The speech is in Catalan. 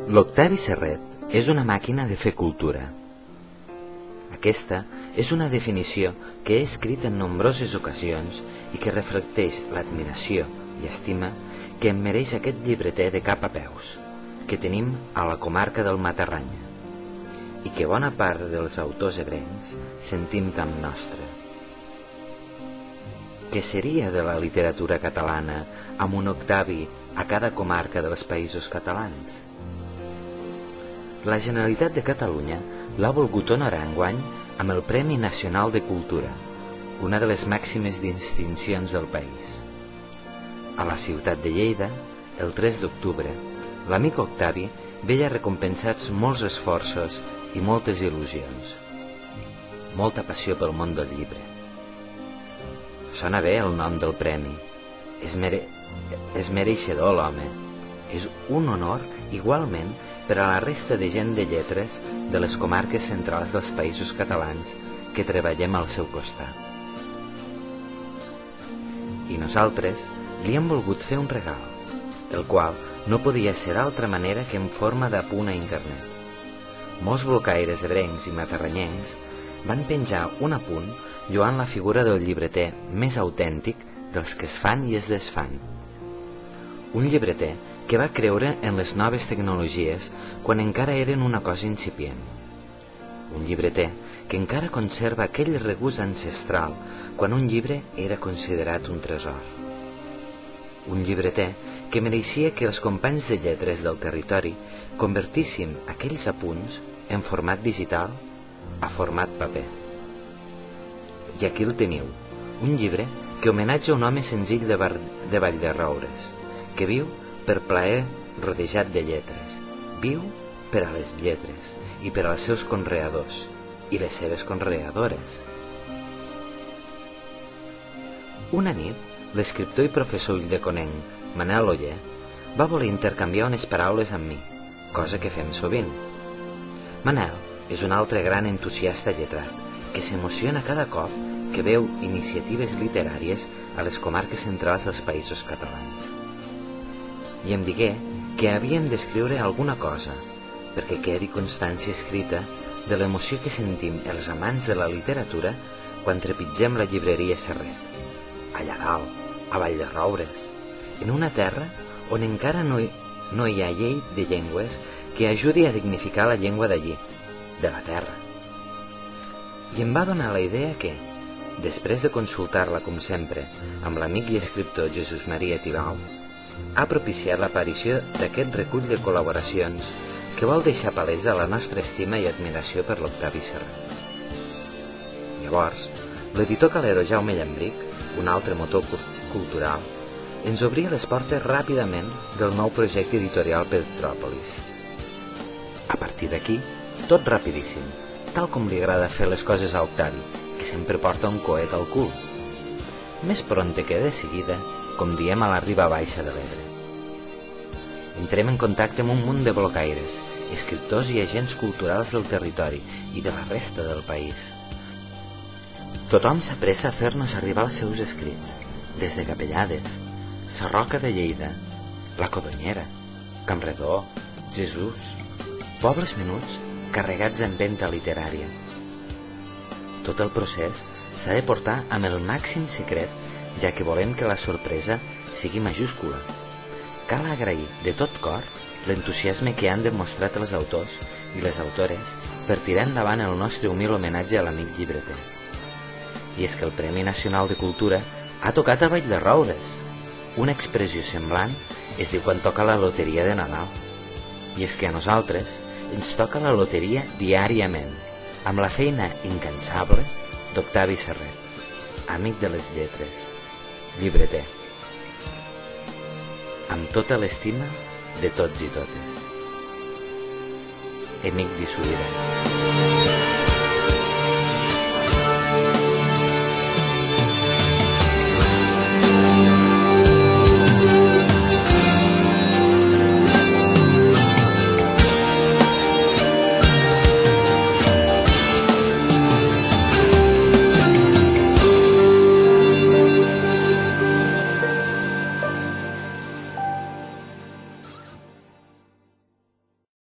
L'Octavi Serret és una màquina de fer cultura. Aquesta és una definició que he escrit en nombroses ocasions i que reflecteix l'admiració i estima que em mereix aquest llibreter de cap a peus que tenim a la comarca del Matarranya i que bona part dels autors ebrencs sentim tan nostre. Què seria de la literatura catalana amb un Octavi a cada comarca dels Països Catalans? La Generalitat de Catalunya l'ha volgut honorar enguany amb el Premi Nacional de Cultura, una de les màximes distincions del país. A la ciutat de Lleida, el 3 d'octubre, l'amic Octavi veia recompensats molts esforços i moltes il·lusions. Molta passió pel món del llibre. Sona bé el nom del premi. És mereixedor l'home. És un honor igualment per a la resta de gent de lletres de les comarques centrals dels Països Catalans que treballem al seu costat. I nosaltres li hem volgut fer un regal, el qual no podia ser d'altra manera que en forma d'apunt a internet. Molts blocaires ebrencs i matarranyencs van penjar un apunt lloant la figura del llibreter més autèntic dels que es fan i es desfan. Un llibreter que va creure en les noves tecnologies quan encara eren una cosa incipient. Un llibreter que encara conserva aquell regust ancestral quan un llibre era considerat un tresor. Un llibreter que mereixia que els companys de lletres del territori convertíssim aquells apunts en format digital a format paper. I aquí el teniu, un llibre que homenatja un home senzill de Vall-de-roures, que viu per plaer rodejat de lletres, viu per a les lletres i per als seus conreadors i les seves conreadores. Una nit, l'escriptor i professor ulldeconnenc Manel Oller va voler intercanviar unes paraules amb mi, cosa que fem sovint. Manel és un altre gran entusiasta lletrat que s'emociona cada cop que veu iniciatives literàries a les comarques centrals dels Països Catalans. I em digué que havíem d'escriure alguna cosa perquè quedi constància escrita de l'emoció que sentim els amants de la literatura quan trepitgem la llibreria Serret, allà dalt, a Vall-de-roures, en una terra on encara no hi ha llei de llengües que ajudi a dignificar la llengua d'allí, de la terra. I em va donar la idea que, després de consultar-la com sempre amb l'amic i escriptor Jesús Maria Tibau, ha propiciat l'aparició d'aquest recull de col·laboracions que vol deixar palesa la nostra estima i admiració per l'Octavi Serret. Llavors, l'editor calero Jaume Llambric, un altre motor cultural, ens obria les portes ràpidament del nou projecte editorial Petròpolis. A partir d'aquí, tot rapidíssim, tal com li agrada fer les coses a Octavi, que sempre porta un coet al cul. Més pronte que de seguida, com diem a la riba baixa de l'Ebre. Entrem en contacte amb un munt de blocaires, escriptors i agents culturals del territori i de la resta del país. Tothom s'apressa a fer-nos arribar els seus escrits, des de Capellades, Sarroca de Lleida, La Codonyera, Campredó, Jesús, pobles menuts carregats d'empenta literària. Tot el procés s'ha de portar amb el màxim secret, ja que volem que la sorpresa sigui majúscula. Cal agrair de tot cor l'entusiasme que han demostrat els autors i les autores per tirar endavant el nostre humil homenatge a l'amic llibreter. I és que el Premi Nacional de Cultura ha tocat a Vall-de-roures. Una expressió semblant es diu quan toca la loteria de Nadal. I és que a nosaltres ens toca la loteria diàriament, amb la feina incansable d'Octavi Serret, amic de les lletres, llibreter, amb tota l'estima de tots i totes. Amic d'Issolirens.